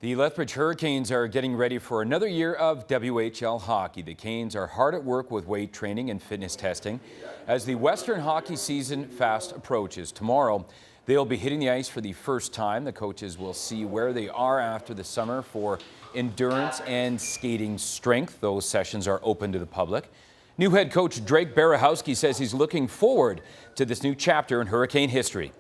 The Lethbridge Hurricanes are getting ready for another year of WHL hockey. The Canes are hard at work with weight training and fitness testing as the Western hockey season fast approaches. Tomorrow, they'll be hitting the ice for the first time. The coaches will see where they are after the summer for endurance and skating strength. Those sessions are open to the public. New head coach Drake Barahowski says he's looking forward to this new chapter in Hurricane history.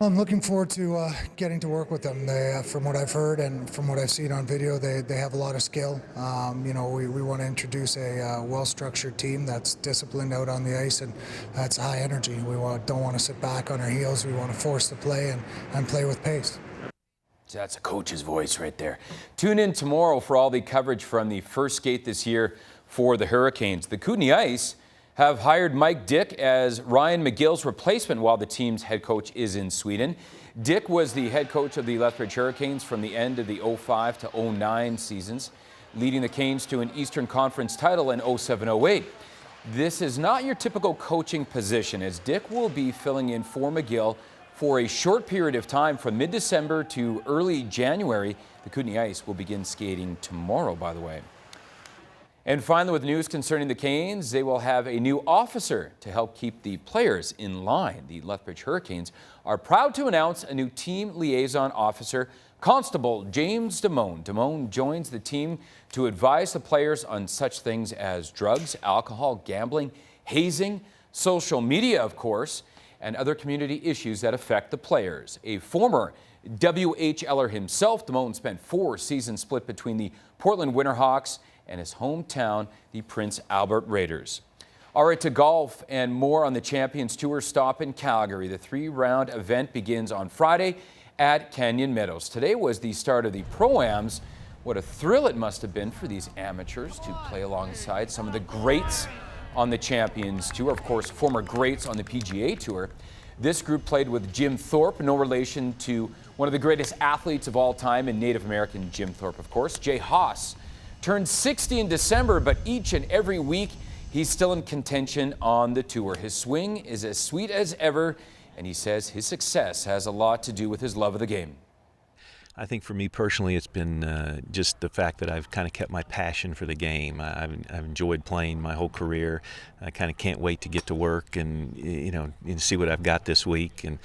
I'm looking forward to getting to work with them. From what I've heard and from what I've seen on video, they have a lot of skill. We want to introduce a well-structured team that's disciplined out on the ice and that's high energy. We don't want to sit back on our heels. We want to force the play and play with pace. That's a coach's voice right there. Tune in tomorrow for all the coverage from the first skate this year for the Hurricanes. The Kootenay Ice have hired Mike Dick as Ryan McGill's replacement while the team's head coach is in Sweden. Dick was the head coach of the Lethbridge Hurricanes from the end of the 05 to 09 seasons, leading the Canes to an Eastern Conference title in 07-08. This is not your typical coaching position, as Dick will be filling in for McGill for a short period of time from mid-December to early January. The Kootenay Ice will begin skating tomorrow, by the way. And finally, with news concerning the Canes, they will have a new officer to help keep the players in line. The Lethbridge Hurricanes are proud to announce a new team liaison officer, Constable James Damone. Damone joins the team to advise the players on such things as drugs, alcohol, gambling, hazing, social media, of course, and other community issues that affect the players. A former WHLer himself, Damone spent 4 seasons split between the Portland Winterhawks and his hometown, the Prince Albert Raiders. All right, to golf and more on the Champions Tour stop in Calgary. The 3-round event begins on Friday at Canyon Meadows. Today was the start of the Pro-Ams. What a thrill it must have been for these amateurs to play alongside some of the greats on the Champions Tour. Of course, former greats on the PGA Tour. This group played with Jim Thorpe, no relation to one of the greatest athletes of all time and Native American Jim Thorpe, of course. Jay Haas turned 60 in December, but each and every week he's still in contention on the tour. His swing is as sweet as ever, and he says his success has a lot to do with his love of the game. I think for me personally, it's been just the fact that I've kind of kept my passion for the game. I've enjoyed playing my whole career. I kind of can't wait to get to work and see what I've got this week. And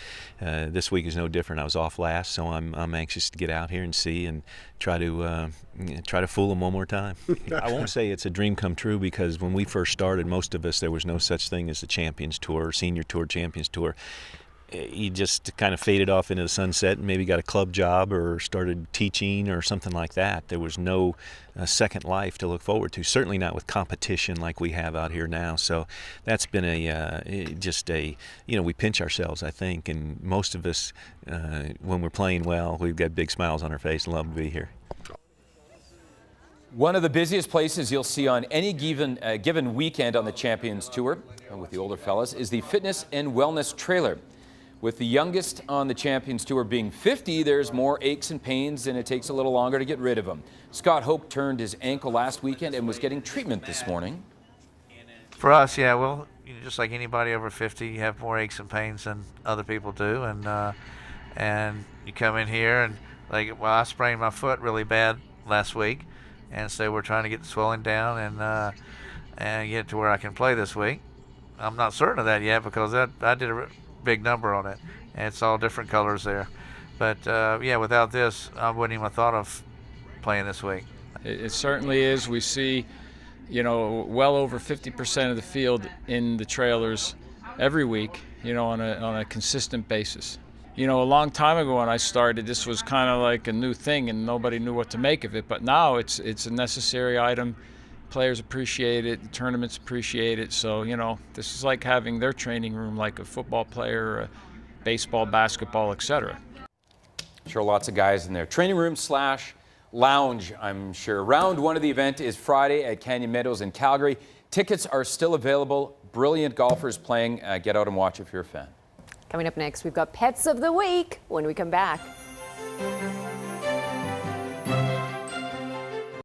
this week is no different. I was off last, so I'm anxious to get out here and see and try to fool them one more time. I won't say it's a dream come true, because when we first started, most of us, there was no such thing as the Champions Tour, Senior Tour, Champions Tour. He just kind of faded off into the sunset and maybe got a club job or started teaching or something like that. There was no second life to look forward to, certainly not with competition like we have out here now. So that's been we pinch ourselves, I think, and most of us, when we're playing well, we've got big smiles on our face and love to be here. One of the busiest places you'll see on any given weekend on the Champions Tour with the older fellas is the Fitness and Wellness Trailer. With the youngest on the Champions Tour being 50, there's more aches and pains, and it takes a little longer to get rid of them. Scott Hope turned his ankle last weekend and was getting treatment this morning. For us, yeah, well, just like anybody over 50, you have more aches and pains than other people do, and you come in here and I sprained my foot really bad last week, and so we're trying to get the swelling down and get it to where I can play this week. I'm not certain of that yet, because I did a big number on it, and it's all different colors there. But yeah, without this, I wouldn't even have thought of playing this week. It certainly is. We see, well over 50% of the field in the trailers every week, on a consistent basis. A long time ago when I started, this was kind of like a new thing and nobody knew what to make of it. But now it's a necessary item. Players appreciate it, the tournaments appreciate it. So, this is like having their training room like a football player, a baseball, basketball, etc. Sure, lots of guys in there. Training room / lounge, I'm sure. Round 1 of the event is Friday at Canyon Meadows in Calgary. Tickets are still available. Brilliant golfers playing. Get out and watch if you're a fan. Coming up next, we've got Pets of the Week when we come back.